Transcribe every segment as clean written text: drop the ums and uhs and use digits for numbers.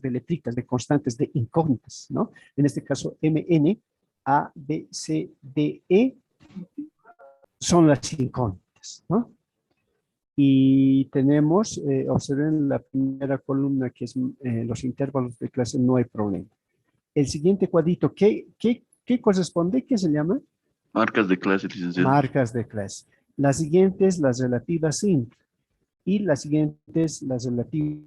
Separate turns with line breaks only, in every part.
de letritas, de constantes, de incógnitas, ¿no? En este caso, MN, A, B, C, D, E son las incógnitas, ¿no? Y tenemos, observen la primera columna que es los intervalos de clase, no hay problema. El siguiente cuadrito, ¿qué corresponde? ¿Qué se llama?
Marcas de clase, licenciado.
Marcas de clase. La siguiente es las relativas simples. Y la siguiente es las relativas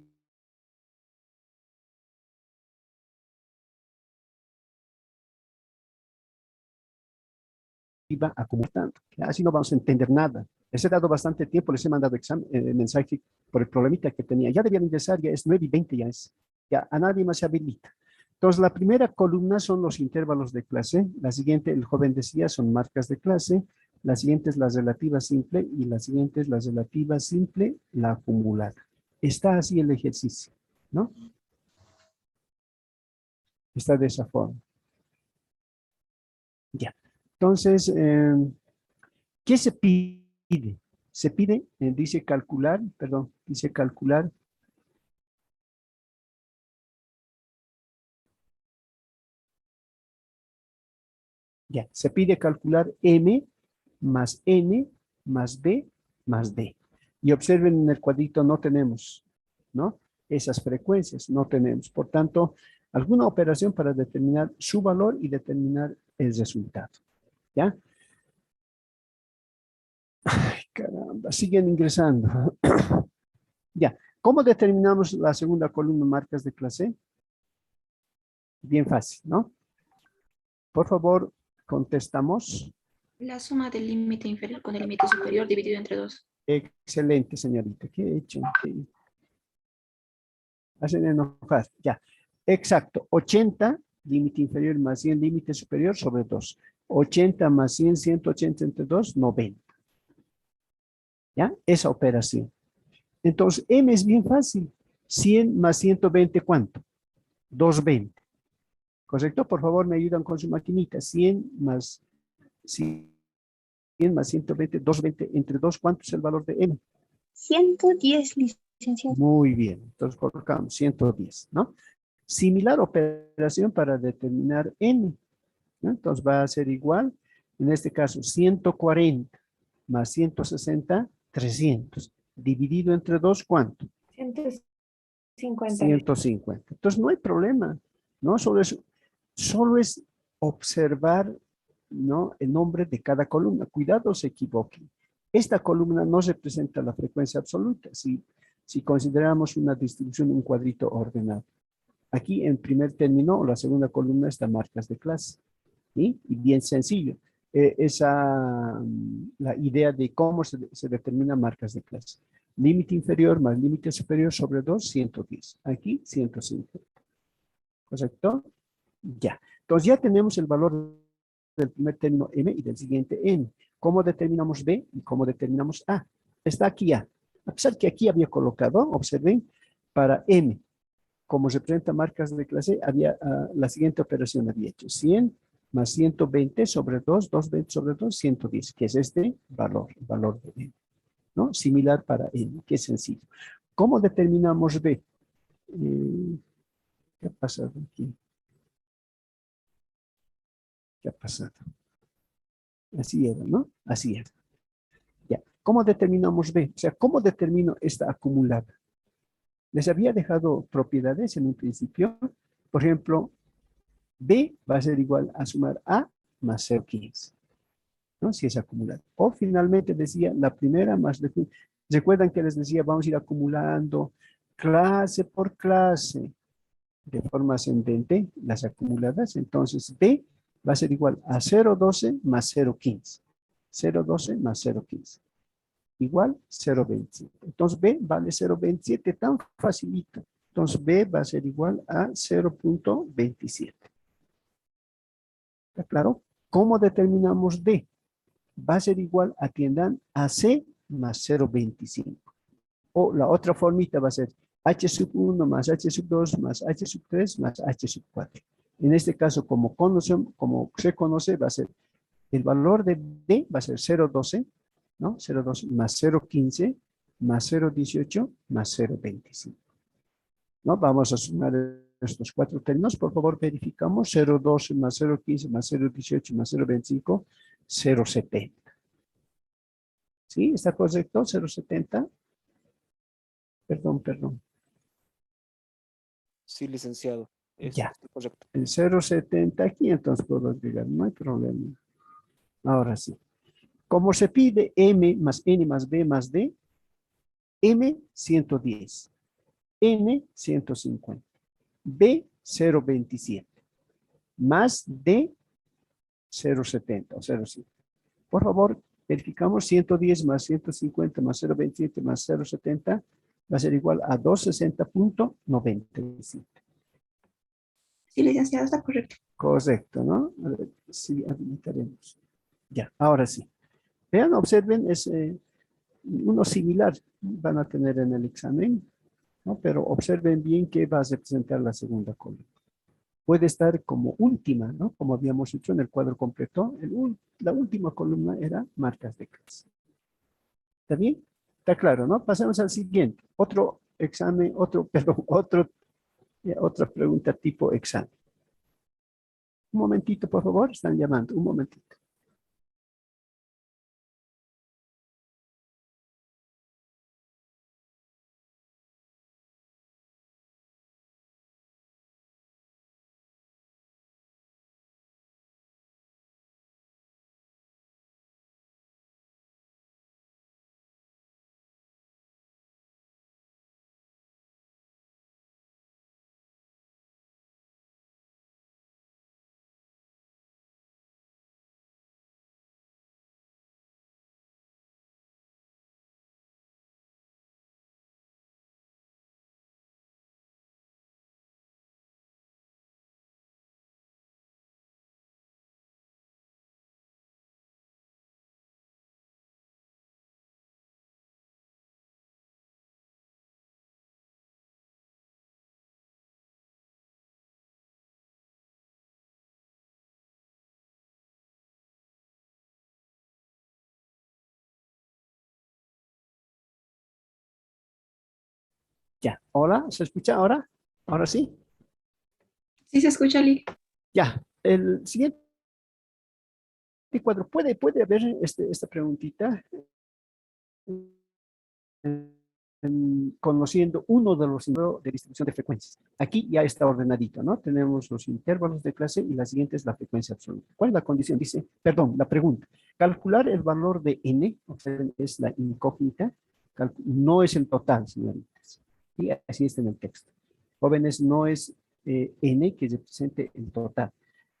acumulando. Así no vamos a entender nada. Les he dado bastante tiempo, les he mandado mensaje por el problemita que tenía. Ya debían ingresar, ya es 9:20, ya es. Ya a nadie más se habilita. Entonces, la primera columna son los intervalos de clase. La siguiente, el joven decía, son marcas de clase. La siguiente es la relativa simple y la siguiente es la relativa simple, la acumulada. Está así el ejercicio, ¿no? Está de esa forma. Ya. Entonces, ¿qué se pide? Se pide, dice calcular, perdón, dice calcular. Ya, se pide calcular M más N más B más D. Y observen en el cuadrito no tenemos, ¿no? Esas frecuencias no tenemos. Por tanto, alguna operación para determinar su valor y determinar el resultado. ¿Ya? Ay, caramba, siguen ingresando. Ya, ¿cómo determinamos la segunda columna marcas de clase? Bien fácil, ¿no? Por favor, contestamos.
La suma del límite inferior con el límite superior dividido entre 2.
Excelente, señorita. ¿Qué he hecho? Hacen enojar. Ya. Exacto. 80, límite inferior más 100, límite superior sobre 2. 80 más 100, 180 entre 2, 90. ¿Ya? Esa operación. Entonces, M es bien fácil. 100 más 120, ¿cuánto? 220. ¿Correcto? Por favor, me ayudan con su maquinita. 100 más 100 más 120, 220 entre 2, ¿cuánto es el valor de M?
110, licenciado.
Muy bien, entonces colocamos 110, ¿no? Similar operación para determinar N, ¿no? Entonces va a ser igual, en este caso 140 más 160, 300. Dividido entre 2, ¿cuánto?
150.
150. Entonces no hay problema, ¿no? Solo es observar, ¿no? El nombre de cada columna. Cuidado, se equivoquen. Esta columna no representa la frecuencia absoluta si consideramos una distribución, un cuadrito ordenado. Aquí en primer término o la segunda columna están marcas de clase. ¿Sí? Y bien sencillo. La idea de cómo se determina marcas de clase. Límite inferior más límite superior sobre 2, 110. Aquí 150. ¿Correcto? Ya. Entonces ya tenemos el valor del primer término M y del siguiente N. ¿Cómo determinamos B y cómo determinamos A? Está aquí A. A pesar que aquí había colocado, observen, para M, como representa marcas de clase, había la siguiente operación había hecho. 100 más 120 sobre 2, 220 sobre 2, 110, que es este valor, el valor de M, ¿no? Similar para N, que es sencillo. ¿Cómo determinamos B? ¿Qué ha pasado aquí? ¿Qué ha pasado? Así era, ¿no? Así era. Ya. ¿Cómo determinamos B? O sea, ¿cómo determino esta acumulada? Les había dejado propiedades en un principio. Por ejemplo, B va a ser igual a sumar A más 0,15, ¿no? Si es acumulada. O finalmente decía la primera más... Recuerdan que les decía, vamos a ir acumulando clase por clase de forma ascendente las acumuladas. Entonces, B va a ser igual a 0,12 más 0,15. 0,12 más 0,15. Igual 0,27. Entonces, B vale 0,27, tan facilito. Entonces, B va a ser igual a 0,27. ¿Está claro? ¿Cómo determinamos D? Va a ser igual, atiendan, a C más 0,25. O la otra formita va a ser H sub 1 más H sub 2 más H sub 3 más H sub 4. En este caso, como se conoce, va a ser el valor de D va a ser 0,12, ¿no? 0,12 más 0,15 más 0,18 más 0,25. ¿no? Vamos a sumar estos cuatro términos. Por favor, verificamos. 0,12 más 0,15 más 0,18 más 0,25, 0,70. ¿Sí? ¿Está correcto? 0,70. Perdón.
Sí, licenciado.
Ya.
Está correcto.
El 0,70 aquí, entonces puedo agregar. No hay problema. Ahora sí. Como se pide M más N más B más D, M 110, N 150, B 0,27, más D 0,70 o 0,5. Por favor, verificamos 110 más 150 más 0,27 más 0,70 va a ser igual a 260.97.
Sí, licenciado, está correcto.
Correcto, ¿no? A ver, sí, habilitaremos. Ya, ahora sí. Vean, observen, es uno similar van a tener en el examen, ¿no? Pero observen bien que va a representar la segunda columna. Puede estar como última, ¿no? Como habíamos hecho en el cuadro completo, la última columna era marcas de clase. ¿Está bien? Está claro, ¿no? Pasemos al siguiente. Otro examen, otra pregunta tipo examen. Un momentito, por favor, están llamando, un momentito. Ya, hola, ¿se escucha ahora? ¿Ahora sí?
Sí, se escucha, Lee.
Ya, el siguiente cuadro, ¿puede haber esta preguntita? Conociendo uno de los intervalos de distribución de frecuencias. Aquí ya está ordenadito, ¿no? Tenemos los intervalos de clase y la siguiente es la frecuencia absoluta. ¿Cuál es la condición? Dice, perdón, la pregunta. Calcular el valor de n, observen, es la incógnita, no es el total, señoritas. Y así está en el texto. Jóvenes, no es n que represente el total.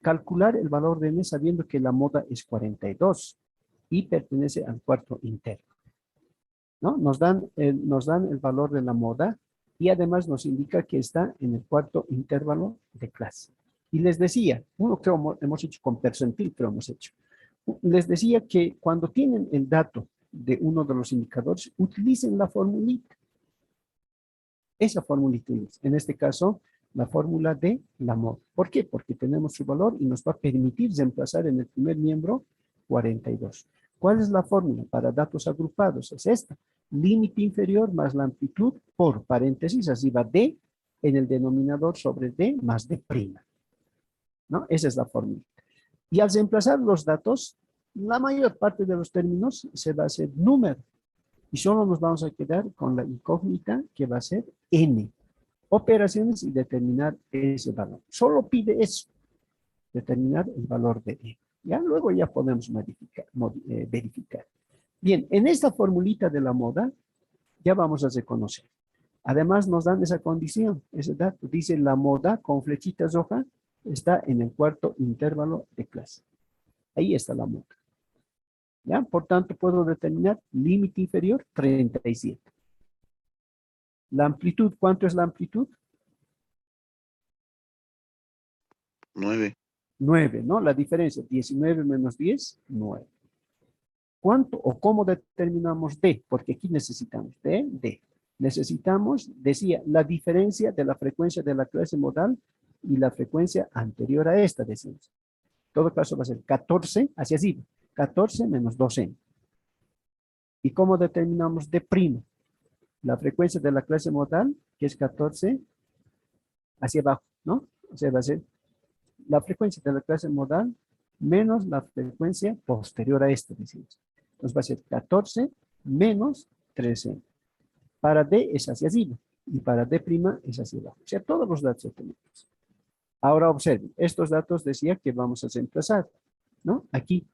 Calcular el valor de n sabiendo que la moda es 42 y pertenece al cuarto intervalo, ¿no? Nos dan el valor de la moda y además nos indica que está en el cuarto intervalo de clase. Y les decía, uno creo hemos hecho con percentil, pero hemos hecho. Les decía que cuando tienen el dato de uno de los indicadores, utilicen la formulita. Esa formulita, en este caso, la fórmula de la moda. ¿Por qué? Porque tenemos su valor y nos va a permitir reemplazar en el primer miembro 42. ¿Cuál es la fórmula para datos agrupados? Es esta. Límite inferior más la amplitud por paréntesis, así va D en el denominador sobre D más D', ¿no? Esa es la fórmula. Y al reemplazar los datos, la mayor parte de los términos se va a hacer número. Y solo nos vamos a quedar con la incógnita que va a ser N. Operaciones y determinar ese valor. Solo pide eso, determinar el valor de E. Ya luego ya podemos verificar. Bien, en esta formulita de la moda ya vamos a reconocer. Además nos dan esa condición, ese dato. Dice la moda con flechitas rojas está en el cuarto intervalo de clase. Ahí está la moda. ¿Ya? Por tanto, puedo determinar límite inferior 37. La amplitud, ¿cuánto es la amplitud?
9.
9, ¿no? La diferencia, 19 menos 10, 9. ¿Cuánto o cómo determinamos D? Porque aquí necesitamos D. Necesitamos, decía, la diferencia de la frecuencia de la clase modal y la frecuencia anterior a esta, decimos. En todo caso va a ser 14, así así, 14 menos 2n. ¿Y cómo determinamos D'? La frecuencia de la clase modal, que es 14, hacia abajo, ¿no? O sea, va a ser la frecuencia de la clase modal menos la frecuencia posterior a esta, decimos. Entonces va a ser 14 menos 13. Para D es hacia arriba y para D' es hacia abajo. O sea, todos los datos obtenidos. Ahora observen, estos datos decía que vamos a reemplazar, ¿no? Aquí,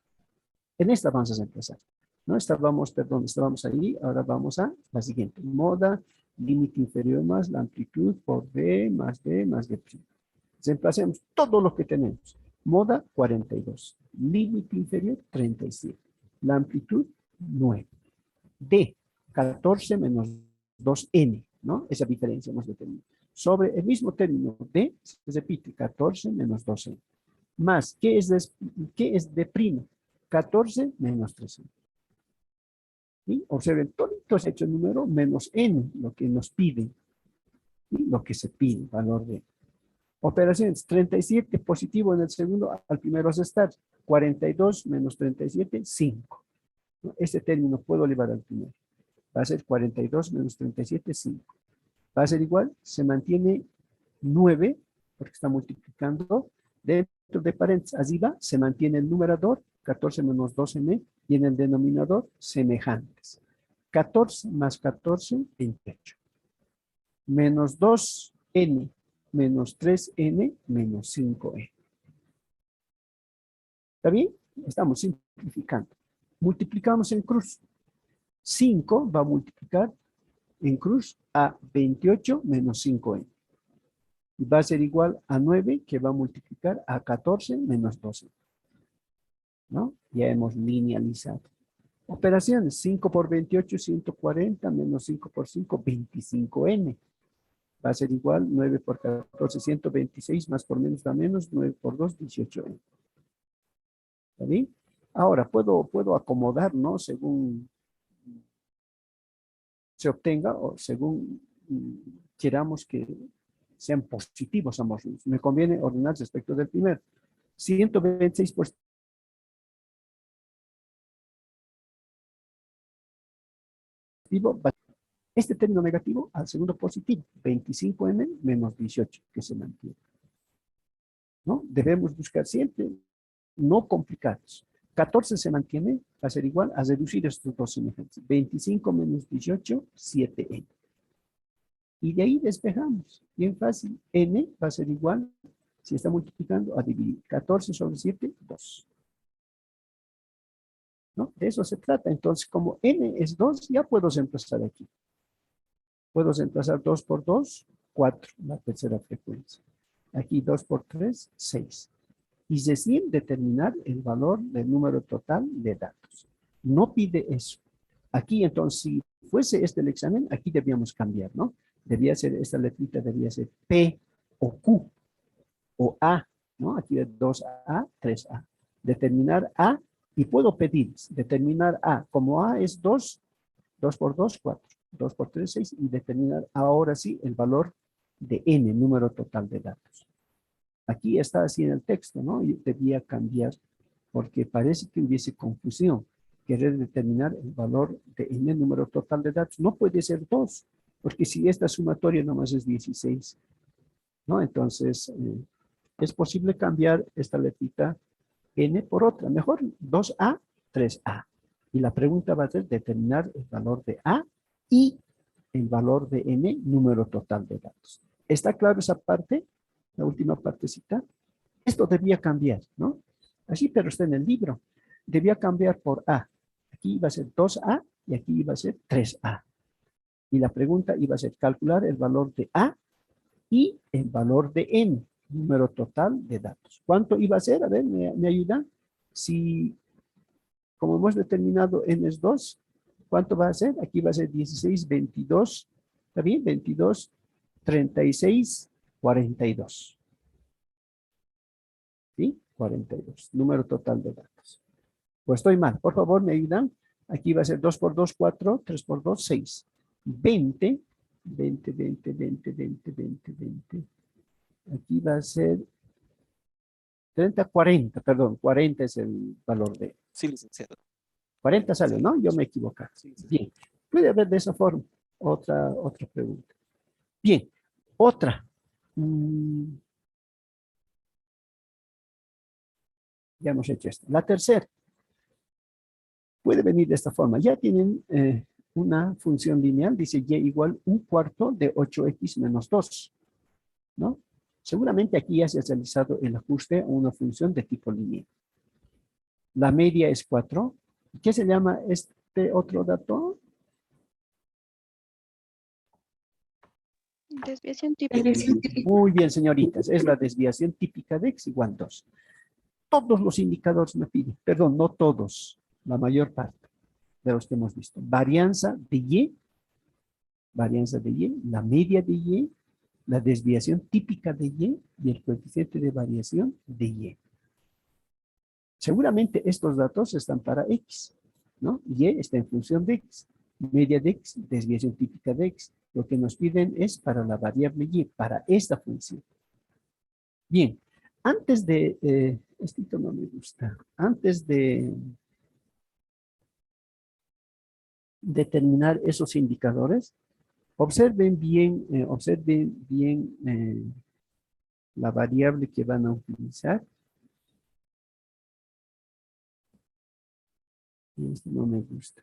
en esta vamos a reemplazar. No estábamos, perdón, estábamos ahí, ahora vamos a la siguiente. Moda, límite inferior más la amplitud por D más D más D'. Reemplacemos todo lo que tenemos. Moda, 42. Límite inferior, 37. La amplitud, 9. D, 14 menos 2n, ¿no? Esa diferencia hemos determinado. Sobre el mismo término D, se repite 14 menos 2n. Más, ¿qué es D'? 14 menos 3n. ¿Sí? Observen, todos hechos número menos n, lo que nos piden. ¿Sí? Lo que se pide, valor de. Operaciones, 37 positivo en el segundo, al primero restar. 42 menos 37, 5. ¿No? Este término puedo elevar al primero. Va a ser 42 menos 37, 5. Va a ser igual, se mantiene 9, porque está multiplicando. Dentro de paréntesis, arriba se mantiene el numerador, 14 menos 12n, y en el denominador, semejantes. 14 más 14, 28. Menos 2n, menos 3n, menos 5n. ¿Está bien? Estamos simplificando. Multiplicamos en cruz. 5 va a multiplicar en cruz a 28 menos 5n. Y va a ser igual a 9, que va a multiplicar a 14 menos 12. ¿No? Ya hemos linealizado. Operaciones, 5 por 28, 140, menos 5 por 5, 25n. Va a ser igual, 9 por 14, 126, más por menos da menos, 9 por 2, 18n. ¿Está bien? Ahora, puedo acomodar, ¿no? Según se obtenga o según queramos que sean positivos ambos. Me conviene ordenar respecto del primero. 126 positivo. Este término negativo al segundo positivo. 25n menos 18 que se mantiene. ¿No? Debemos buscar siempre no complicados. 14 se mantiene, va a ser igual a reducir estos dos semejantes. 25 menos 18, 7n. Y de ahí despejamos. Bien fácil. N va a ser igual, si está multiplicando, a dividir. 14 sobre 7, 2. ¿No? De eso se trata. Entonces, como n es 2, ya puedo reemplazar aquí. Puedo reemplazar 2 por 2, 4, la tercera frecuencia. Aquí 2 por 3, 6. Y recién determinar el valor del número total de datos. No pide eso. Aquí, entonces, si fuese este el examen, aquí debíamos cambiar, ¿no? Debía ser, esta letrita debía ser P o Q o A, ¿no? Aquí es 2A, 3A. Determinar A y puedo pedir, determinar A. Como A es 2, 2 por 2, 4. 2 por 3, 6. Y determinar ahora sí el valor de N, número total de datos. Aquí está así en el texto, ¿no? Y debía cambiar porque parece que hubiese confusión. Querer determinar el valor de n número total de datos. No puede ser 2, porque si esta sumatoria nomás es 16, ¿no? Entonces, es posible cambiar esta letrita n por otra. Mejor 2a, 3a. Y la pregunta va a ser determinar el valor de a y el valor de n número total de datos. ¿Está claro esa parte? La última partecita. Esto debía cambiar, ¿no? Así, pero está en el libro. Debía cambiar por A. Aquí iba a ser 2A y aquí iba a ser 3A. Y la pregunta iba a ser calcular el valor de A y el valor de N, número total de datos. ¿Cuánto iba a ser? A ver, ¿me ayudan? Si, como hemos determinado N es 2, ¿cuánto va a ser? Aquí va a ser 16, 22, ¿está bien? 22, 36, 42. ¿Sí? 42. Número total de datos. Pues estoy mal. Por favor, me ayudan. Aquí va a ser 2 por 2, 4. 3 por 2, 6. 20. 20, 20, 20, 20, 20, 20. Aquí va a ser 30, 40. Perdón, 40 es el valor de.
Sí, licenciado.
40 sale, ¿no? Yo me equivoco. Bien. Puede haber de esa forma. Otra pregunta. Bien. Otra. Ya hemos hecho esto. La tercera puede venir de esta forma. Ya tienen una función lineal, dice y igual 1/4 de 8x menos 2, ¿no? Seguramente aquí ya se ha realizado el ajuste a una función de tipo lineal. La media es 4. ¿Qué se llama este otro dato?
Desviación típica.
Muy bien, señoritas. Es la desviación típica de x igual 2. Todos los indicadores me piden, perdón, no todos, la mayor parte de los que hemos visto. Varianza de y, la media de y, la desviación típica de y el coeficiente de variación de y. Seguramente estos datos están para x, ¿no? Y está en función de x. Media de x, desviación típica de x. Lo que nos piden es para la variable y, para esta función. Bien, antes de, esto no me gusta, antes de determinar esos indicadores, observen bien la variable que van a utilizar. Esto no me gusta.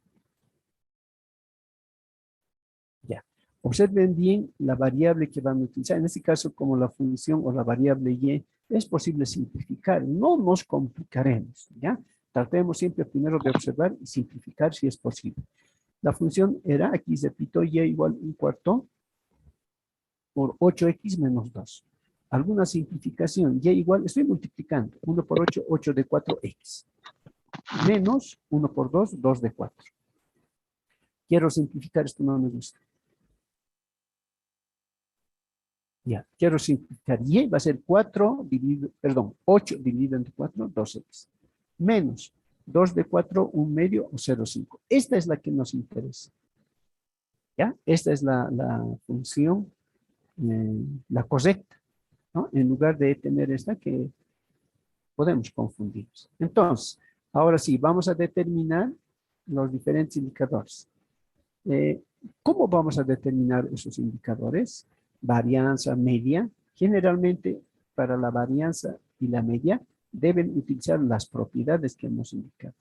Ya. Observen bien la variable que van a utilizar. En este caso, como la función o la variable y, es posible simplificar. No nos complicaremos, ¿ya? Tratemos siempre primero de observar y simplificar si es posible. La función era, aquí repito, y igual 1/4 por 8x menos 2. ¿Alguna simplificación? Y igual, estoy multiplicando. 1 por 8, 8 de 4x. Menos 1 por 2, 2 de 4. Quiero simplificar, esto no me gusta. Ya, quiero simplificar. Y va a ser 8 dividido entre 4, 2x. Menos 2 de 4, 1 medio o 0,5. Esta es la que nos interesa. ¿Ya? Esta es la función, la correcta, ¿no? En lugar de tener esta que podemos confundirnos. Entonces, ahora sí, vamos a determinar los diferentes indicadores. ¿Cómo vamos a determinar esos indicadores? Varianza, media. Generalmente, para la varianza y la media, deben utilizar las propiedades que hemos indicado,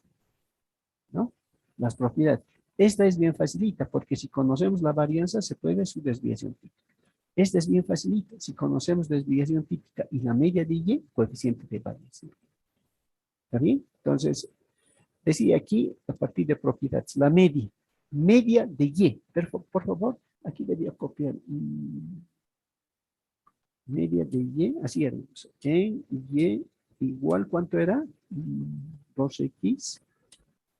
¿no? Las propiedades. Esta es bien facilita, porque si conocemos la varianza, se puede ver su desviación típica. Esta es bien facilita. Si conocemos desviación típica y la media de y, coeficiente de variación. ¿Está bien? Entonces, decía aquí, a partir de propiedades, la media. Media de y. Por favor, aquí debía copiar. Media de y, así era. En y igual, ¿cuánto era? 2x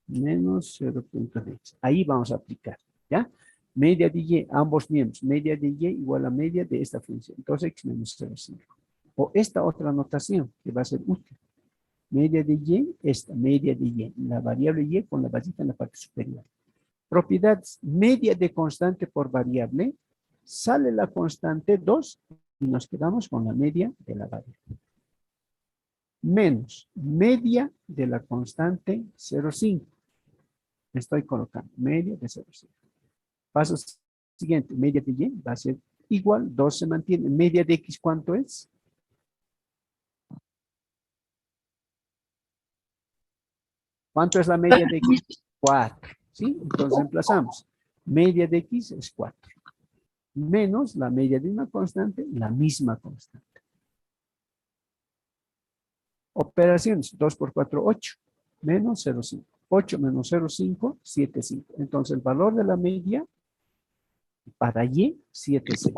menos 0.10. Ahí vamos a aplicar, ¿ya? Media de y, ambos miembros. Media de y igual a media de esta función. 2x menos 0,5. O esta otra notación que va a ser útil. Media de y, esta, media de y. La variable y con la basita en la parte superior. Propiedades, media de constante por variable. Sale la constante 2 y nos quedamos con la media de la variable. Menos media de la constante 0,5. Estoy colocando media de 0,5. Paso siguiente, media de y va a ser igual, 2 se mantiene. Media de x, ¿cuánto es? ¿Cuánto es la media de x? 4. ¿Sí? Entonces reemplazamos. Media de x es 4. Menos la media de una constante, la misma constante. Operaciones, 2 por 4, 8. Menos 0,5. 8 menos 0,5, 7,5. Entonces el valor de la media para y, 7,5.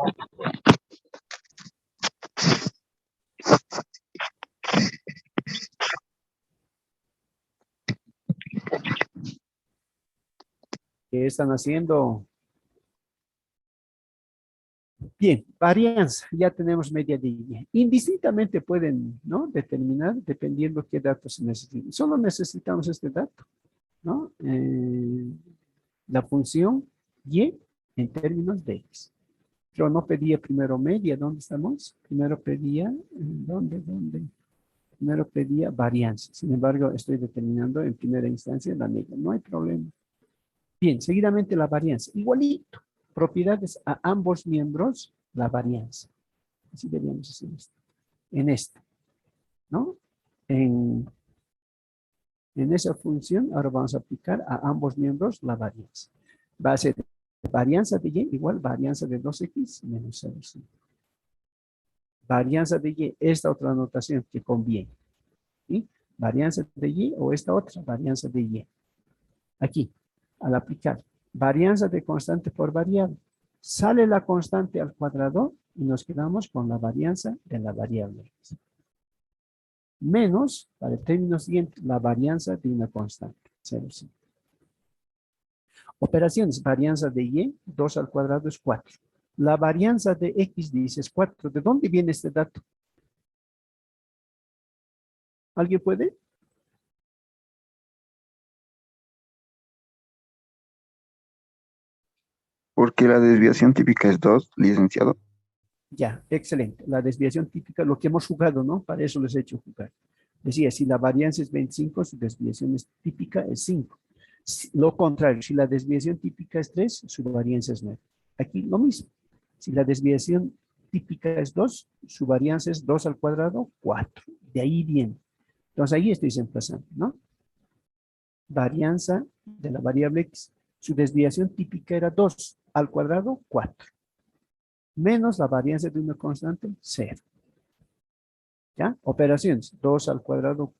¿Qué están haciendo? Bien, varianza, ya tenemos media de y. Indistintamente pueden, ¿no? Determinar dependiendo qué datos se necesiten. Solo necesitamos este dato, ¿no? La función y en términos de x. Pero no pedía primero media, ¿dónde estamos? Primero pedía, ¿dónde? Primero pedía varianza. Sin embargo, estoy determinando en primera instancia la media. No hay problema. Bien, seguidamente la varianza. Igualito. Propiedades a ambos miembros, la varianza. Así deberíamos hacer esto. En esta, ¿no? En esa función, ahora vamos a aplicar a ambos miembros la varianza. Va a ser varianza de y igual varianza de 2x menos 0,5. Varianza de y, esta otra notación que conviene. ¿Sí? Varianza de y o esta otra, varianza de y. Aquí, al aplicar varianza de constante por variable, sale la constante al cuadrado y nos quedamos con la varianza de la variable. Menos, para el término siguiente, la varianza de una constante, 0,5. Operaciones, varianza de y, 2 al cuadrado es 4. La varianza de x, dice, es 4. ¿De dónde viene este dato? ¿Alguien puede?
Porque la desviación típica es 2, licenciado.
Ya, excelente. La desviación típica, lo que hemos jugado, ¿no? Para eso les he hecho jugar. Decía, si la varianza es 25, su desviación típica es 5. Lo contrario, si la desviación típica es 3, su varianza es 9. Aquí lo mismo. Si la desviación típica es 2, su varianza es 2 al cuadrado, 4. De ahí viene. Entonces ahí estoy reemplazando, ¿no? Varianza de la variable x. Su desviación típica era 2 al cuadrado, 4. Menos la varianza de una constante, 0. ¿Ya? Operaciones, 2 al cuadrado,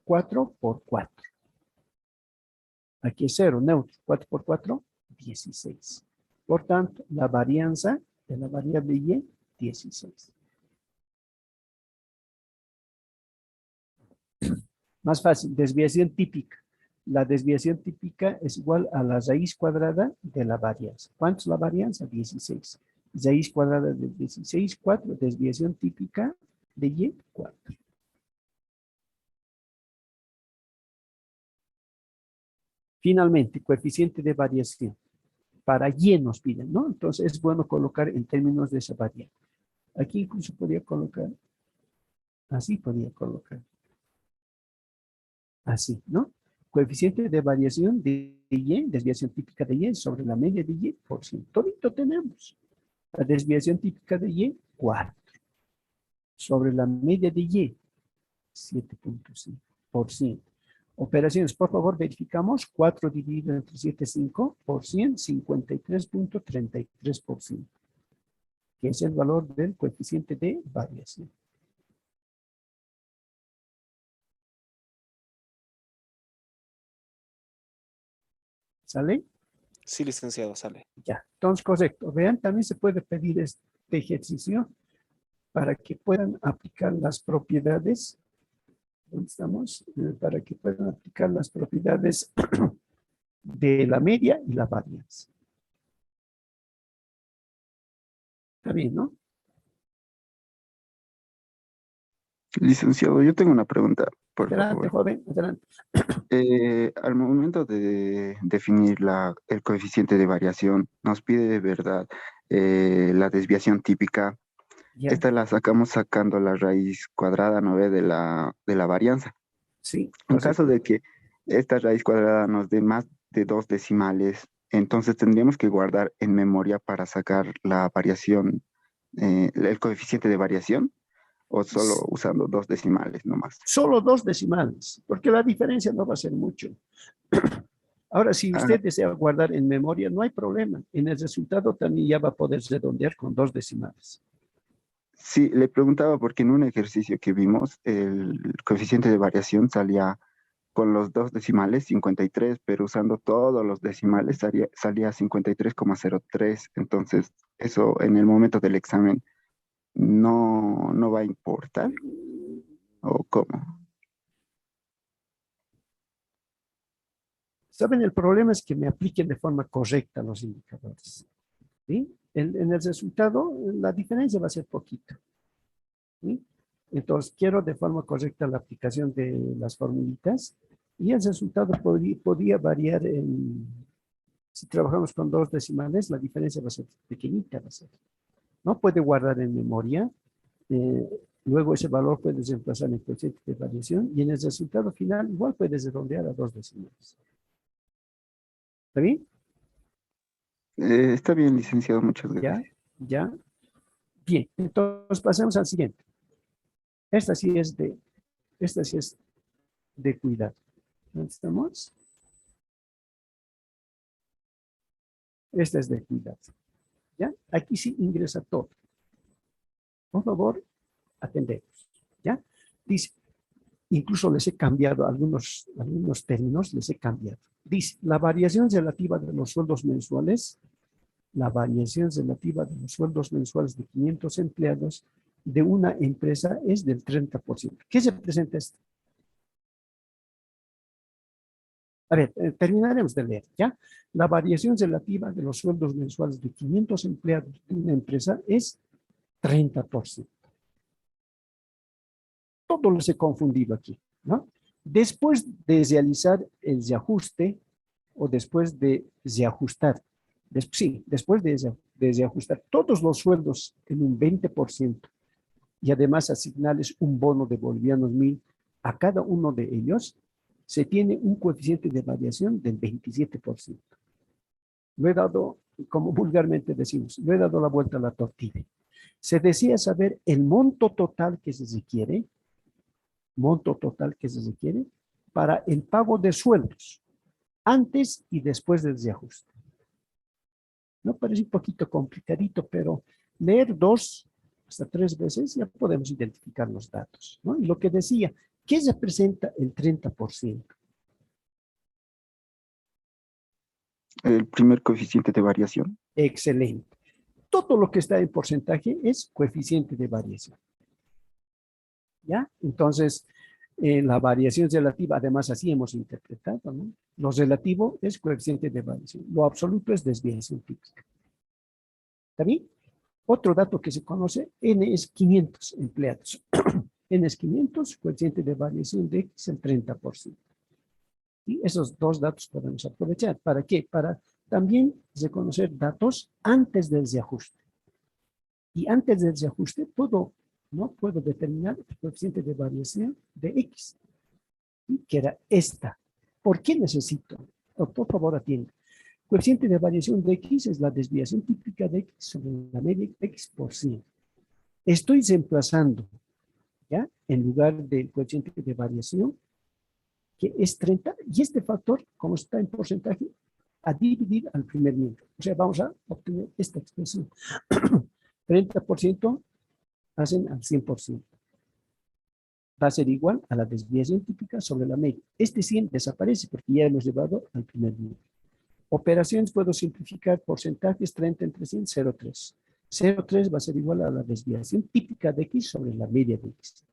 4 por 4. Aquí es 0, neutro. 4 por 4, 16. Por tanto, la varianza de la variable y, 16. Más fácil, desviación típica. La desviación típica es igual a la raíz cuadrada de la varianza. ¿Cuánto es la varianza? 16. Raíz cuadrada de 16, 4. Desviación típica de y, 4. Finalmente, coeficiente de variación. Para y nos piden, ¿no? Entonces es bueno colocar en términos de esa variable. Aquí incluso podría colocar, así podría colocar. Así, ¿no? Coeficiente de variación de y, desviación típica de y sobre la media de y por ciento. Todito tenemos. La desviación típica de y, 4. Sobre la media de y, 7.5%. Operaciones, por favor, verificamos. 4 dividido entre 7,5 por 100, 53.33%. Que es el valor del coeficiente de variación. ¿Sale?
Sí, licenciado, sale.
Ya, entonces correcto. Vean, también se puede pedir este ejercicio para que puedan aplicar las propiedades. ¿Dónde estamos? Para que puedan aplicar las propiedades de la media y la varianza. Está bien, ¿no?
Licenciado, yo tengo una pregunta, por
Adelante,
favor.
joven, adelante.
Al momento de definir el coeficiente de variación, nos pide de verdad la desviación típica.
Ya,
Esta la sacamos sacando la raíz cuadrada, ¿no ve? De la varianza.
sí,
En
correcto.
caso de que esta raíz cuadrada nos dé más de 2 decimales, entonces tendríamos que guardar en memoria para sacar la variación, el coeficiente de variación, o solo usando 2 decimales nomás.
Solo 2 decimales, porque la diferencia no va a ser mucho. Ahora, si
Ah,
usted desea guardar en memoria, no hay problema. En el resultado también ya va a poder redondear con 2 decimales.
sí, le preguntaba porque en un ejercicio que vimos, el coeficiente de variación salía con los 2 decimales, 53, pero usando todos los decimales salía 53,03. Entonces, eso en el momento del examen no va a importar, ¿o cómo?
¿Saben? El problema es que me apliquen de forma correcta los indicadores. ¿Sí? En el resultado, la diferencia va a ser poquito. ¿Sí? Entonces, quiero de forma correcta la aplicación de las formulitas y el resultado podría variar si trabajamos con 2 decimales, la diferencia va a ser pequeñita. No puede guardar en memoria. Luego ese valor puedes reemplazar en el coeficiente de variación y en el resultado final igual puedes redondear a 2 decimales. ¿Está bien?
Está bien, licenciado, muchas
Ya,
gracias.
ya. Bien, entonces pasemos al siguiente. Esta sí es de cuidado. ¿Dónde estamos? Esta es de cuidado. ¿Ya? Aquí sí ingresa todo. Por favor, atendemos. ¿Ya? Dice, incluso les he cambiado algunos términos, les he cambiado. Dice, la variación relativa de los sueldos mensuales, la variación relativa de los sueldos mensuales de 500 empleados de una empresa es del 30%. ¿Qué se presenta esto? A ver, terminaremos de leer, ¿ya? La variación relativa de los sueldos mensuales de 500 empleados de una empresa es 30%. Todo lo he confundido aquí, ¿no? Después de realizar el reajuste o después de reajustar, después de reajustar todos los sueldos en un 20% y además asignarles un bono de bolivianos 1000 a cada uno de ellos, se tiene un coeficiente de variación del 27%. Lo he dado, como vulgarmente decimos, lo he dado la vuelta a la tortilla. Se desea saber el monto total que se requiere para el pago de sueldos antes y después del reajuste. No parece un poquito complicadito, pero leer 2 hasta 3 veces ya podemos identificar los datos, ¿no? Y lo que decía, ¿qué representa el 30%?
El primer coeficiente de variación.
Excelente. Todo lo que está en porcentaje es coeficiente de variación. ¿Ya? Entonces, la variación relativa, además así hemos interpretado, ¿no? Lo relativo es coeficiente de variación. Lo absoluto es desviación típica. ¿Está bien? Otro dato que se conoce, N es 500 empleados. N es 500, coeficiente de variación de X el 30%. Y esos dos datos podemos aprovechar. ¿Para qué? Para también reconocer datos antes del reajuste. Y antes del reajuste puedo determinar el coeficiente de variación de X, que era esta. ¿Por qué necesito? Por favor, atienda. Coeficiente de variación de X es la desviación típica de X sobre la media de X por 100. Estoy reemplazando, ¿ya? En lugar del coeficiente de variación, que es 30, y este factor, como está en porcentaje, a dividir al primer miembro. O sea, vamos a obtener esta expresión. 30% hacen al 100%. Va a ser igual a la desviación típica sobre la media. Este 100 desaparece porque ya hemos llevado al primer miembro. Operaciones puedo simplificar porcentajes 30 entre 100, 0,3. 0,3 va a ser igual a la desviación típica de X sobre la media de X.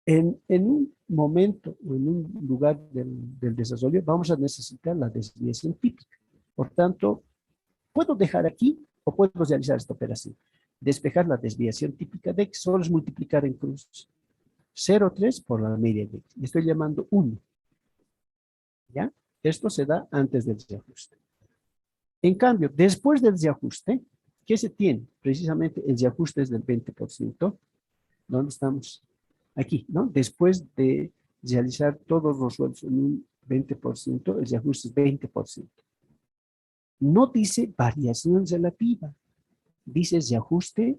En un momento o en un lugar del desarrollo vamos a necesitar la desviación típica. Por tanto, puedo dejar aquí o puedo realizar esta operación. Despejar la desviación típica de X solo es multiplicar en cruz. 0,3 por la media de X. Le estoy llamando 1. ¿Ya? Esto se da antes del reajuste. En cambio, después del reajuste, ¿qué se tiene? Precisamente el reajuste es del 20%. ¿Dónde estamos? Aquí, ¿no? Después de realizar todos los sueldos en un 20%, el reajuste es 20%. No dice variación relativa, dice reajuste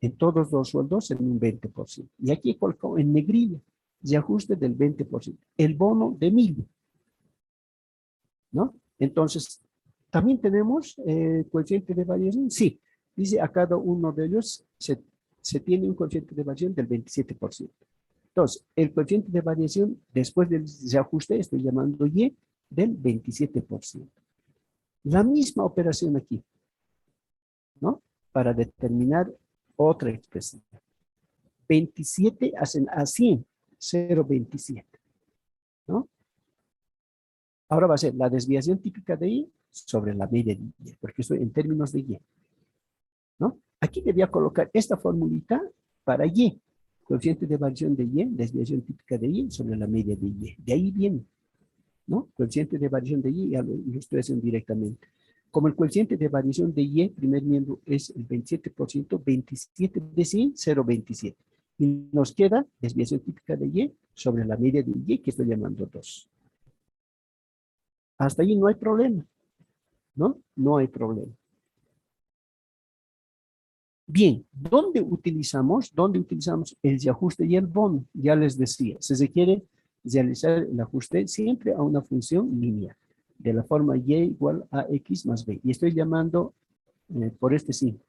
en todos los sueldos en un 20%. Y aquí colocó en negrilla, reajuste del 20%. El bono de 1000, ¿no? Entonces, ¿también tenemos coeficiente de variación? Sí, dice a cada uno de ellos se tiene un coeficiente de variación del 27%. Entonces, el coeficiente de variación después del reajuste, estoy llamando Y, del 27%. La misma operación aquí, ¿no? Para determinar otra expresión. 27 hacen a 100, 0,27, ¿no? Ahora va a ser la desviación típica de Y sobre la media de Y, porque estoy en términos de Y, ¿no? Aquí debía colocar esta formulita para Y. Coeficiente de variación de Y, desviación típica de Y sobre la media de Y. De ahí viene, ¿no? Coeficiente de variación de Y, ya lo estoy haciendo directamente. Como el coeficiente de variación de Y, primer miembro, es el 27%, 27 de 100, 0,27. Y nos queda desviación típica de Y sobre la media de Y, que estoy llamando 2. Hasta ahí no hay problema, ¿no? No hay problema. Bien, ¿dónde utilizamos el reajuste y el bono? Ya les decía, si se quiere realizar el ajuste siempre a una función lineal, de la forma y igual a x más b. Y estoy llamando por este signo,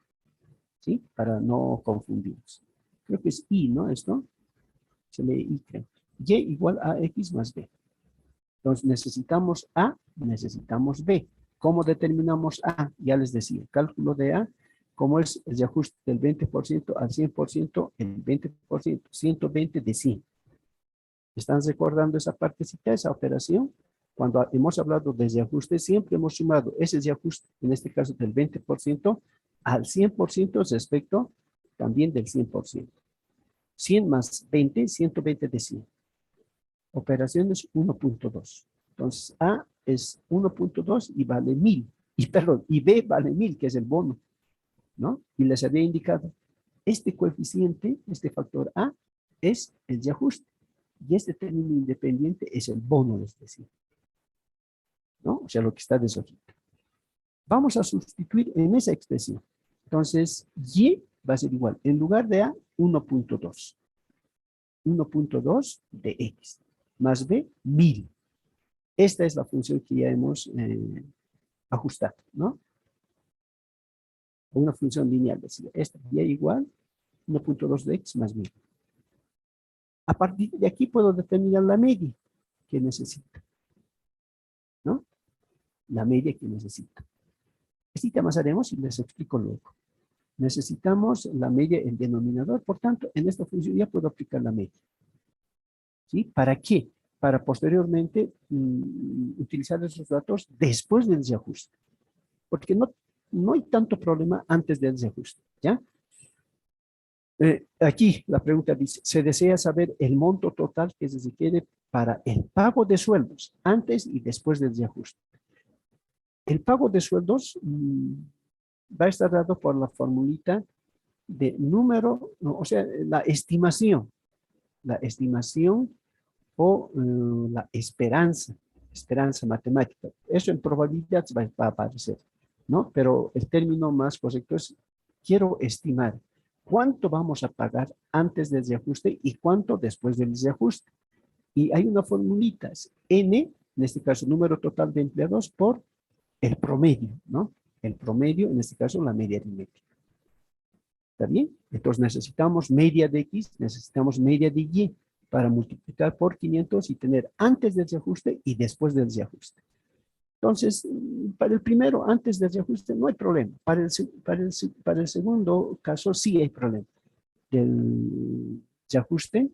¿sí? Para no confundirnos. Creo que es y, ¿no? Esto se lee y, creo. Y igual a x más b. Entonces necesitamos a, necesitamos b. ¿Cómo determinamos a? Ya les decía, el cálculo de a, como es el reajuste del 20% al 100%, el 20%, 120 de 100. ¿Están recordando esa partecita, esa operación? Cuando hemos hablado de reajuste, siempre hemos sumado ese reajuste, en este caso del 20%, al 100% respecto también del 100%. 100 más 20, 120 de 100. Operaciones 1.2. Entonces, A es 1.2 y vale 1000. Y perdón, y B vale 1000, que es el bono, ¿no? Y les había indicado, este coeficiente, este factor A, es el reajuste. Y este término independiente es el bono, les decía, ¿no? O sea, lo que está de hojita. Vamos a sustituir en esa expresión. Entonces, Y va a ser igual, en lugar de A, 1.2. 1.2 de X, más B, 1000. Esta es la función que ya hemos ajustado, ¿no? Una función lineal, decía, esta y igual 1.2 de x más 1000. A partir de aquí puedo determinar la media que necesita, ¿no? La media que necesita. Este más haremos y les explico luego. Necesitamos la media en denominador, por tanto, en esta función ya puedo aplicar la media. ¿Sí? ¿Para qué? Para posteriormente utilizar esos datos después del reajuste. Porque no hay tanto problema antes del reajuste, ¿ya? Aquí la pregunta dice, se desea saber el monto total que se requiere para el pago de sueldos antes y después del reajuste. El pago de sueldos va a estar dado por la formulita de número, o sea, la estimación o la esperanza matemática. Eso en probabilidad va a aparecer, ¿no? Pero el término más correcto es, quiero estimar cuánto vamos a pagar antes del reajuste y cuánto después del reajuste. Y hay una formulita, es N, en este caso, número total de empleados por el promedio, ¿no? El promedio, en este caso, la media aritmética. ¿Está bien? Entonces necesitamos media de X, necesitamos media de Y para multiplicar por 500 y tener antes del reajuste y después del reajuste. Entonces, para el primero, antes del reajuste, no hay problema. Para el segundo caso, sí hay problema. Del reajuste,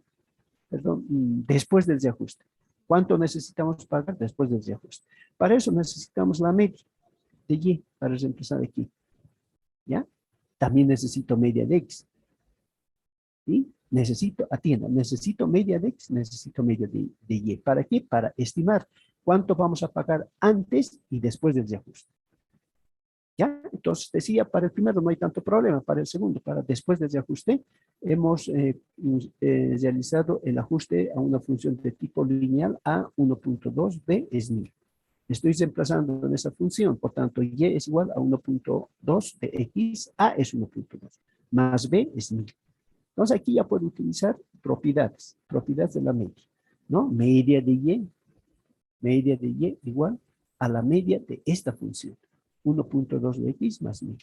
perdón, después del reajuste. ¿Cuánto necesitamos pagar después del reajuste? Para eso necesitamos la media de Y, para reemplazar aquí. ¿Ya? También necesito media de X. ¿Sí? Necesito media de X, necesito media de Y. ¿Para qué? Para estimar cuánto vamos a pagar antes y después del reajuste. ¿Ya? Entonces decía, para el primero no hay tanto problema, para el segundo, para después del reajuste, hemos realizado el ajuste a una función de tipo lineal a 1.2, B es 1000. Estoy reemplazando en esa función, por tanto, Y es igual a 1.2 de X, A es 1.2, más B es 1000. Entonces aquí ya puedo utilizar propiedades de la media, ¿no? Media de Y igual a la media de esta función, 1.2 de X más 1000.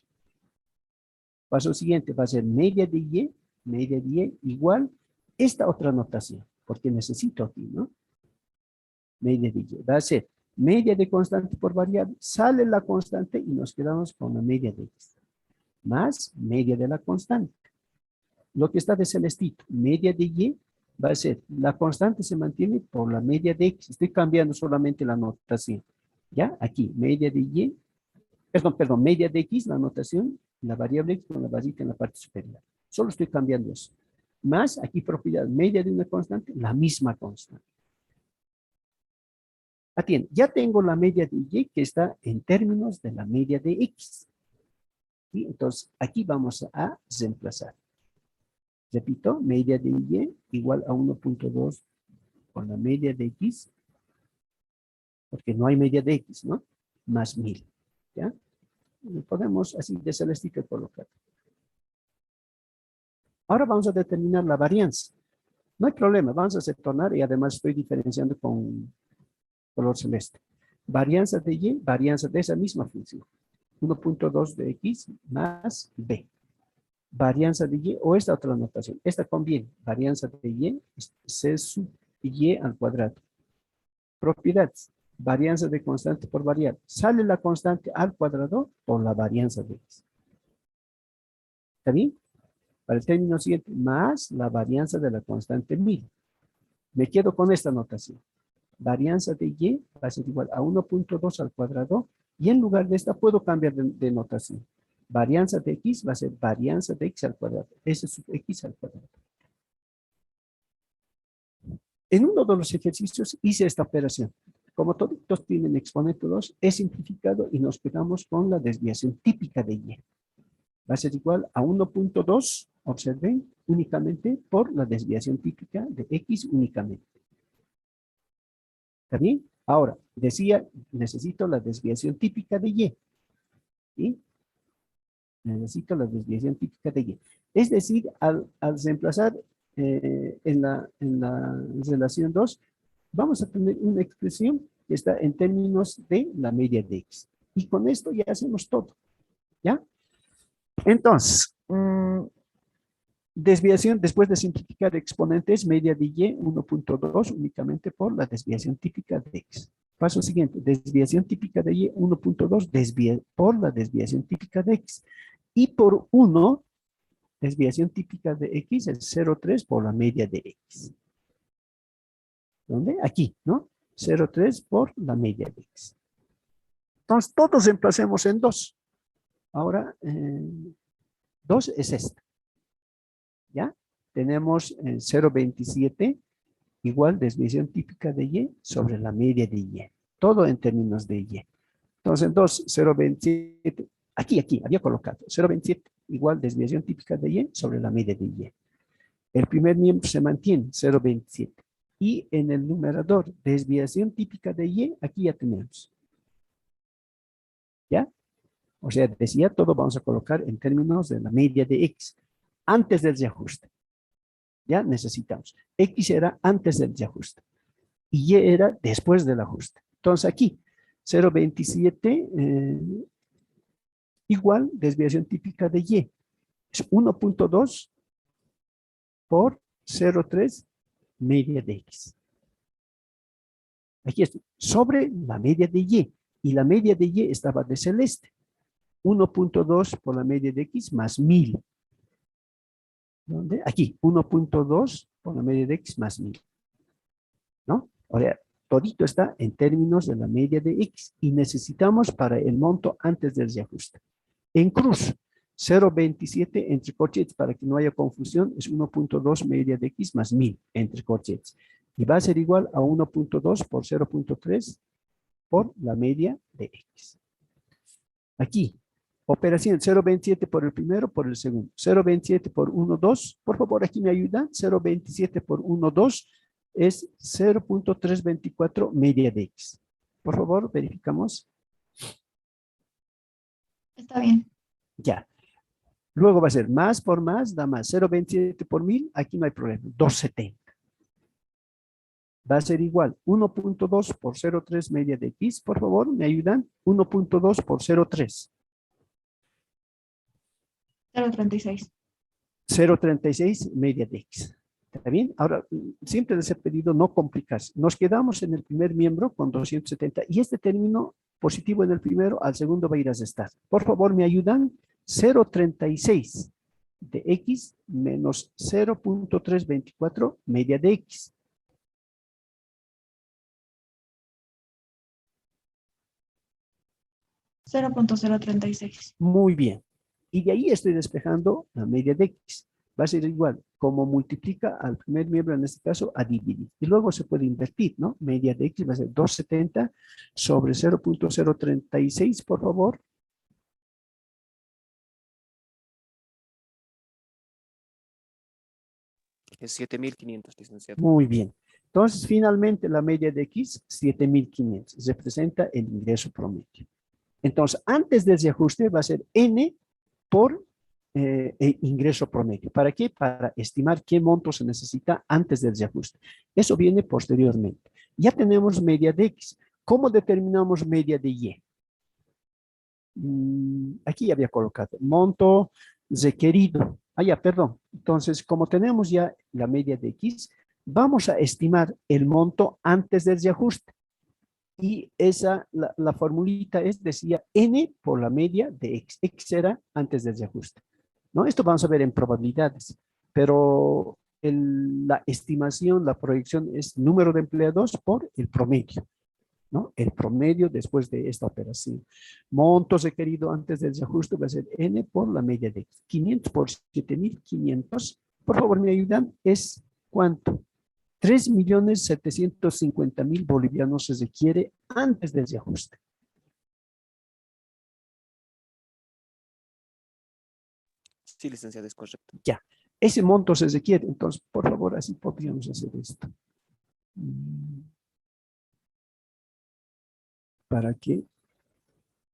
Paso siguiente va a ser media de Y igual esta otra notación, porque necesito aquí, ¿no? Media de Y va a ser media de constante por variable, sale la constante y nos quedamos con la media de X, más media de la constante. Lo que está de celestito, media de Y, va a ser, la constante se mantiene por la media de X. Estoy cambiando solamente la notación. ¿Ya? Aquí, media de Y, perdón, media de X, la notación, la variable X con la barrita en la parte superior. Solo estoy cambiando eso. Más, aquí propiedad, media de una constante, la misma constante. Atiende, ya tengo la media de Y que está en términos de la media de X. ¿Sí? Entonces, aquí vamos a reemplazar. Repito, media de Y igual a 1.2 con la media de X, porque no hay media de X, ¿no? Más 1000, ¿ya? Podemos así de celestito colocar. Ahora vamos a determinar la varianza. No hay problema, vamos a hacer tornar y además estoy diferenciando con color celeste. Varianza de y, varianza de esa misma función. 1.2 de x más b. Varianza de y o esta otra notación. Esta conviene. Varianza de y es c sub y al cuadrado. Propiedades. Varianza de constante por variable. Sale la constante al cuadrado por la varianza de x. ¿Está bien? Para el término siguiente, más la varianza de la constante 1000. Me quedo con esta notación. Varianza de y va a ser igual a 1.2 al cuadrado y en lugar de esta puedo cambiar de notación. Varianza de x va a ser varianza de x al cuadrado. S sub x al cuadrado. En uno de los ejercicios hice esta operación. Como todos tienen exponente 2, he simplificado y nos quedamos con la desviación típica de y. Va a ser igual a 1.2, observen, únicamente por la desviación típica de x únicamente. ¿Está bien? Ahora, decía, necesito la desviación típica de y. ¿Sí? Necesito la desviación típica de y. Es decir, al reemplazar en la relación 2, vamos a tener una expresión que está en términos de la media de x. Y con esto ya hacemos todo. ¿Ya? Entonces, desviación, después de simplificar exponentes, media de y 1.2 únicamente por la desviación típica de x. Paso siguiente, desviación típica de y 1.2 por la desviación típica de x. Y por 1, desviación típica de x es 0.3 por la media de x. ¿Dónde? Aquí, ¿no? 0.3 por la media de x. Entonces, todos reemplacemos en 2. Ahora, 2 es esta. ¿Ya? Tenemos 0.27 igual desviación típica de y sobre la media de y. Todo en términos de y. Entonces, 2, 0.27. Aquí, había colocado. 0.27 igual desviación típica de y sobre la media de y. El primer miembro se mantiene, 0.27. Y en el numerador, desviación típica de y, aquí ya tenemos. ¿Ya? O sea, decía, todo vamos a colocar en términos de la media de x, antes del reajuste. Ya necesitamos. X era antes del reajuste. Y Y era después del ajuste. Entonces aquí, 0.27 igual desviación típica de Y. Es 1.2 por 0.3 media de X. Aquí es sobre la media de Y. Y la media de Y estaba de celeste. 1.2 por la media de X más 1000. ¿Dónde? Aquí, 1.2 por la media de X más 1000. ¿No? O sea, todito está en términos de la media de X y necesitamos para el monto antes del reajuste. En cruz, 0.27 entre corchetes, para que no haya confusión, es 1.2 media de X más 1000 entre corchetes. Y va a ser igual a 1.2 por 0.3 por la media de X. Aquí, operación 0.27 por el primero, por el segundo. 0.27 por 1.2. Por favor, aquí me ayudan. 0.27 por 1.2 es 0.324 media de X. Por favor, verificamos.
Está bien.
Ya. Luego va a ser más por más, da más. 0.27 por 1000, aquí no hay problema. 270. Va a ser igual. 1.2 por 0.3 media de X. Por favor, ¿me ayudan? 1.2 por 0.3.
0.36.
0.36 media de X. ¿Está bien? Ahora, siempre les he pedido no complicarse. Nos quedamos en el primer miembro con 270 y este término positivo en el primero, al segundo va a ir a restar. Por favor, ¿me ayudan? 0.36 de X menos 0.324 media de X.
$0.036.
Muy bien. Y de ahí estoy despejando la media de X. Va a ser igual, como multiplica al primer miembro, en este caso, a dividir. Y luego se puede invertir, ¿no? Media de X va a ser 270 sobre 0.036, por favor.
Es 7500, licenciado.
Muy bien. Entonces, finalmente, la media de X, 7500, representa el ingreso promedio. Entonces, antes del reajuste va a ser N por e ingreso promedio. ¿Para qué? Para estimar qué monto se necesita antes del reajuste. Eso viene posteriormente. Ya tenemos media de X. ¿Cómo determinamos media de Y? Aquí ya había colocado monto requerido. Ya, perdón. Entonces, como tenemos ya la media de X, vamos a estimar el monto antes del reajuste. Y la formulita decía N por la media de X. X era antes del reajuste, ¿no? Esto vamos a ver en probabilidades, pero la estimación, la proyección es número de empleados por el promedio, ¿no? El promedio después de esta operación. Monto requerido antes del reajuste va a ser N por la media de X. 500 por 7.500. Por favor, ¿me ayudan? ¿Es cuánto? 3.750.000 bolivianos se requiere antes del reajuste.
Sí, licenciado, es correcto.
Ya, ese monto se requiere. Entonces, por favor, así podríamos hacer esto. Para que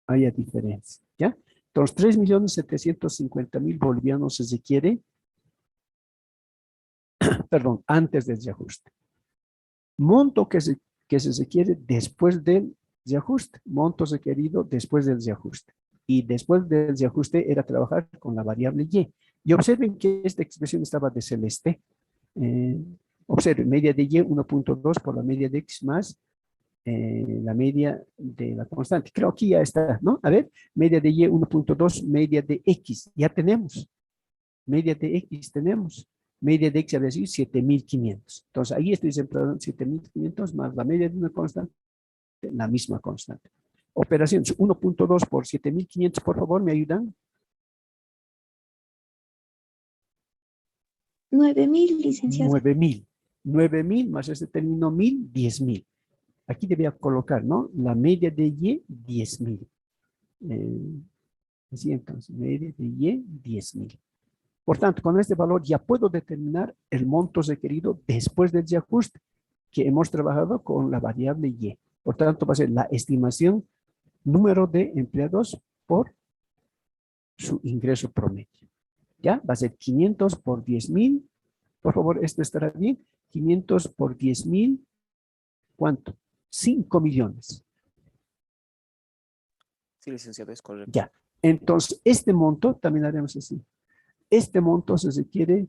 haya diferencia. ¿Ya? Entonces, 3.750.000 bolivianos se requiere, perdón, antes del reajuste. Monto que se requiere después del reajuste. Monto requerido después del reajuste. Y después del reajuste era trabajar con la variable Y. Y observen que esta expresión estaba de celeste. Observen, media de Y 1.2 por la media de X más la media de la constante. Creo que aquí ya está, ¿no? A ver, media de Y 1.2, media de X. Ya tenemos. Media de X tenemos. Media de X había sido 7.500. Entonces, ahí estoy sembrando 7.500 más la media de una constante, la misma constante. Operaciones 1.2 por 7.500, por favor, ¿me ayudan?
9.000, licenciado.
9.000. 9.000 más este término 1.000, 10.000. Aquí debía colocar, ¿no? La media de Y, 10.000. Así entonces, media de Y, 10.000. Por tanto, con este valor ya puedo determinar el monto requerido después del reajuste, que hemos trabajado con la variable Y. Por tanto, va a ser la estimación número de empleados por su ingreso promedio. ¿Ya? Va a ser 500 por 10.000. Por favor, esto estará bien. 500 por 10.000. ¿Cuánto? 5 millones.
Sí, licenciado, es correcto.
Ya. Entonces, este monto también haremos así. Este monto se requiere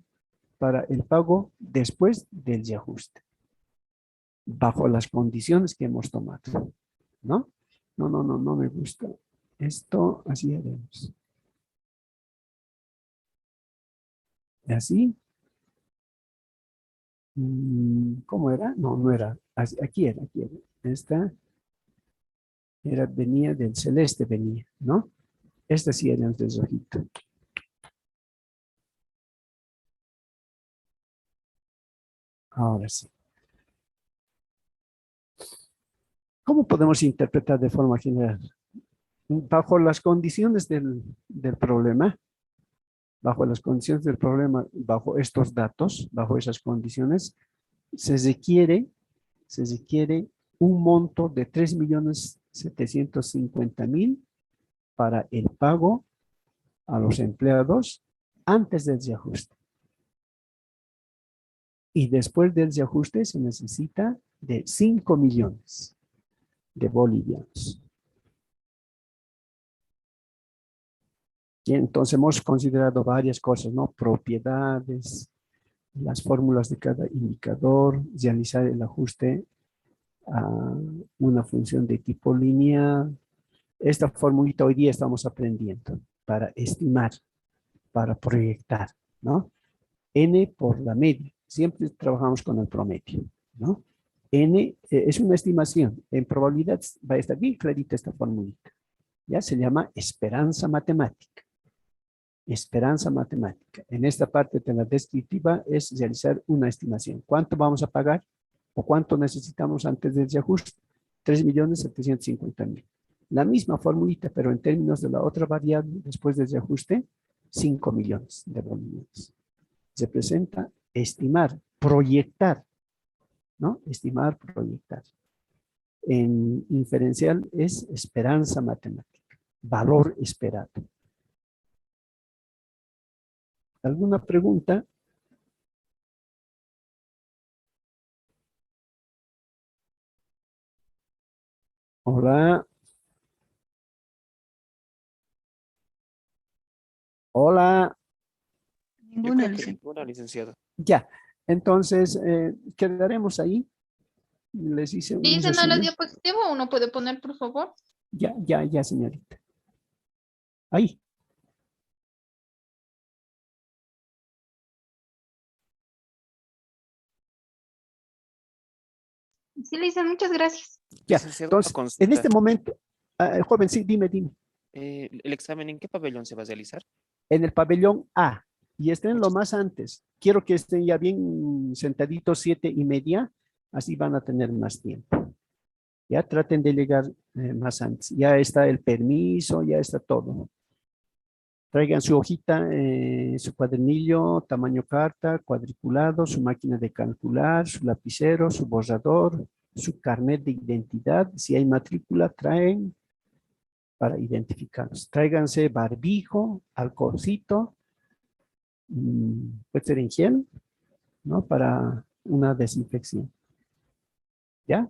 para el pago después del reajuste, bajo las condiciones que hemos tomado, ¿no? No me gusta. Esto así haremos. Así. ¿Cómo era? No era. Aquí era. Esta venía del celeste, venía, ¿no? Esta sí era el rojito. Ahora sí. ¿Cómo podemos interpretar de forma general? Bajo las condiciones del problema, bajo las condiciones del problema, bajo estos datos, bajo esas condiciones, se requiere un monto de 3.750.000 para el pago a los empleados antes del reajuste. Y después del reajuste se necesita de 5 millones de bolivianos. Y entonces hemos considerado varias cosas, ¿no? Propiedades, las fórmulas de cada indicador, realizar el ajuste a una función de tipo lineal. Esta formulita hoy día estamos aprendiendo para estimar, para proyectar, ¿no? N por la media. Siempre trabajamos con el promedio, ¿no? N es una estimación. En probabilidad va a estar bien clarita esta formulita. Ya se llama esperanza matemática. Esperanza matemática. En esta parte de la descriptiva es realizar una estimación. ¿Cuánto vamos a pagar o cuánto necesitamos antes del reajuste? 3.750.000. La misma formulita, pero en términos de la otra variable después del reajuste, 5 millones de bolivianos. Se presenta estimar, proyectar, ¿no? Estimar, proyectar. En inferencial es esperanza matemática, valor esperado. ¿Alguna pregunta? Hola. Hola.
Yo
Ninguna,
creo que
licenciado.
ninguna, licenciado.
Ya. Entonces, quedaremos ahí. Les hice un
Dicen a la
resumen.
diapositiva, uno puede poner, por favor.
Ya, señorita. Ahí.
Sí, le dicen muchas gracias.
Ya.
Licenciado, una
Entonces, en
consulta.
este momento, joven, sí, dime.
¿El examen en qué pabellón se va a realizar?
En el pabellón A. Y estén lo
Muchas
más antes. Quiero que estén ya bien sentaditos 7:30. Así van a tener más tiempo. Ya traten de llegar más antes. Ya está el permiso, ya está todo. Traigan su hojita, su cuadernillo, tamaño carta, cuadriculado, su máquina de calcular, su lapicero, su borrador, su carnet de identidad. Si hay matrícula, traen para identificarlos. Tráiganse barbijo, alcoholcito, puede ser en gel, ¿no? Para una desinfección. ¿Ya?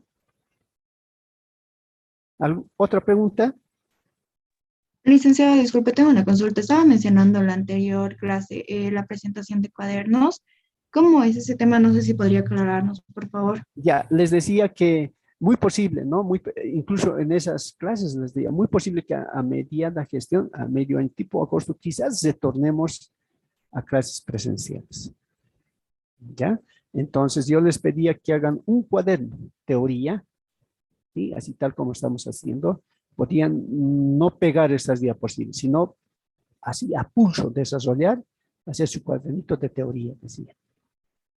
¿Otra pregunta?
Licenciado, disculpe, tengo una consulta. Estaba mencionando en la anterior clase la presentación de cuadernos. ¿Cómo es ese tema? No sé si podría aclararnos, por favor.
Ya, les decía que muy posible, ¿no? Incluso en esas clases les decía, muy posible que a mediada gestión, a medio en tipo agosto, quizás retornemos a clases presenciales. ¿Ya? Entonces yo les pedía que hagan un cuaderno, teoría, ¿sí? Así tal como estamos haciendo. Podían no pegar estas diapositivas, sino así a pulso desarrollar, hacer su cuadernito de teoría, decía,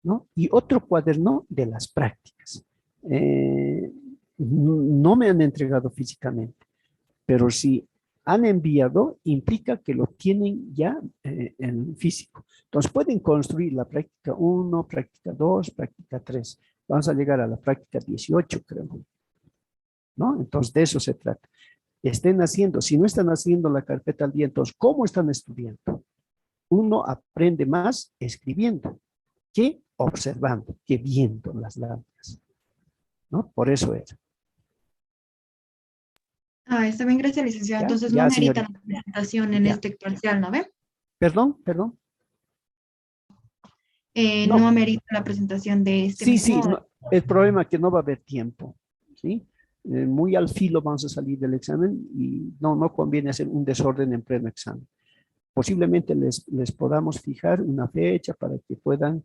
¿no? Y otro cuaderno de las prácticas. No me han entregado físicamente, pero si han enviado, implica que lo tienen ya en físico. Entonces pueden construir la práctica 1, práctica 2, práctica 3. Vamos a llegar a la práctica 18, creo, ¿no? Entonces de eso se trata. Estén haciendo, si no están haciendo la carpeta al día, entonces, ¿cómo están estudiando? Uno aprende más escribiendo que observando, que viendo las láminas, ¿no? Por eso es.
Ah, está bien, gracias, licenciado.
¿Ya?
Entonces no
Ya,
amerita
señorita.
la presentación en
Ya.
este parcial, ¿no ve?
Perdón.
No
No,
amerita la presentación de este
sí,
mismo.
no, el problema es que no va a haber tiempo, ¿sí? Muy al filo vamos a salir del examen y no conviene hacer un desorden en pleno examen. Posiblemente les podamos fijar una fecha para que puedan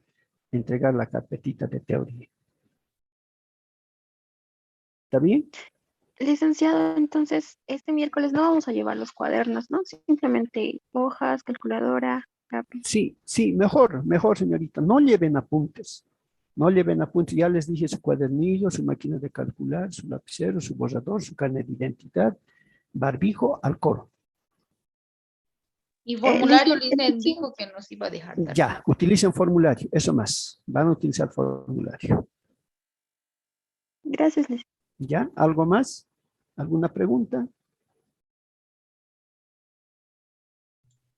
entregar la carpetita de teoría. ¿Está bien?
Licenciado, entonces este miércoles no vamos a llevar los cuadernos, ¿no? Simplemente hojas, calculadora, lápiz.
Sí, mejor, señorita. No lleven apuntes. No lleven apuntes. Ya les dije su cuadernillo, su máquina de calcular, su lapicero, su borrador, su carnet de identidad, barbijo, alcohol.
Y formulario,
Licenciado,
Licen dijo que nos iba a dejar también.
Ya, utilicen formulario, eso más. Van a utilizar formulario.
Gracias, licenciado.
¿Ya? ¿Algo más? ¿Alguna pregunta?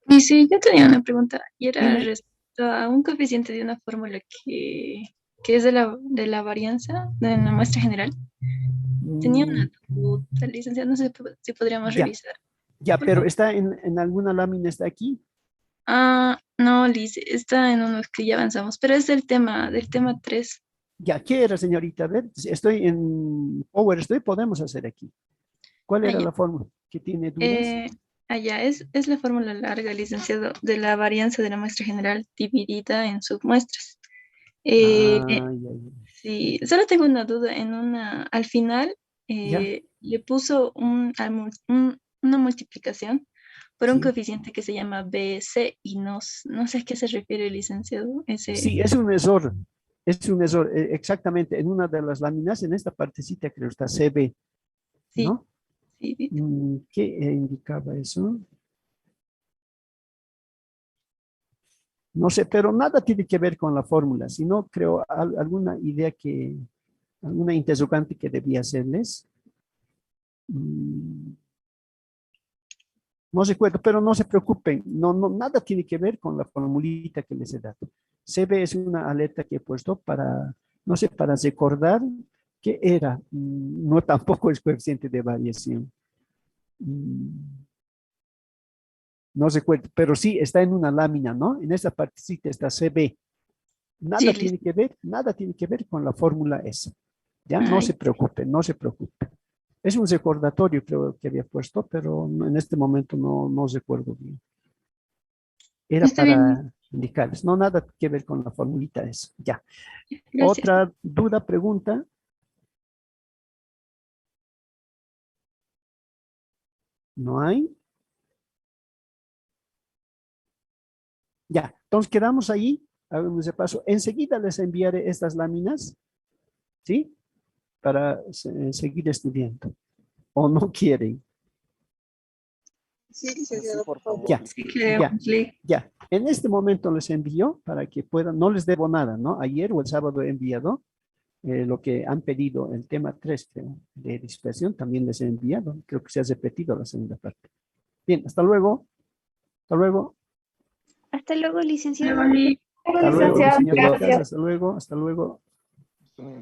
Y sí, yo tenía una pregunta y era
Dime.
respecto a un coeficiente de una fórmula que es de la varianza de la muestra general. Tenía
Mm,
una duda, licenciado, no sé si podríamos
ya,
revisar.
ya,
Por
pero
favor.
está en alguna lámina, está aquí.
Ah, no, Liz, está en unos que ya avanzamos, pero es del tema 3.
Ya, ¿qué era, señorita? A ver, estoy en Power, podemos hacer aquí. ¿Cuál era
Allá.
la fórmula? ¿Que tiene dudas?
Allá es la fórmula larga, licenciado, de la varianza de la muestra general dividida en submuestras.
Ah,
Sí, solo tengo una duda. Al final
ya,
le puso una multiplicación por un
sí.
coeficiente que se llama BC y no sé a qué se refiere el licenciado.
Sí, es un error, exactamente, en una de las láminas, en esta partecita creo está CB,
Sí,
¿no?
sí, sí.
¿Qué indicaba eso? No sé, pero nada tiene que ver con la fórmula, sino creo alguna idea alguna interrogante que debía hacerles. Mm, No recuerdo, pero no se preocupen, nada tiene que ver con la formulita que les he dado. CB es una alerta que he puesto para, no sé, para recordar qué era. No tampoco es coeficiente de variación. No recuerdo, pero sí está en una lámina, ¿no? En esta partecita está CB. Nada tiene que ver con la fórmula esa. Ya, no se preocupe, no se preocupe. Es un recordatorio, creo que había puesto, pero en este momento no recuerdo bien. Era
Está bien.
para indicarles, no nada que ver con la formulita esa. Ya.
Gracias.
Otra duda, pregunta. ¿No hay? Ya, entonces quedamos ahí. Hagamos ese paso. Enseguida les enviaré estas láminas, ¿sí? Para seguir estudiando. ¿O no quieren?
Sí, licenciado, por favor.
Ya,
Sí, queremos,
ya. En este momento les envío para que puedan, no les debo nada, ¿no? Ayer o el sábado he enviado lo que han pedido, el tema 3 creo, de dispersión, también les he enviado. Creo que se ha repetido la segunda parte. Bien, hasta luego. Hasta luego.
Hasta luego, licenciado.
Vale.
Hasta luego,
Licenciado,
señoritas.
gracias.
Hasta luego. Hasta luego.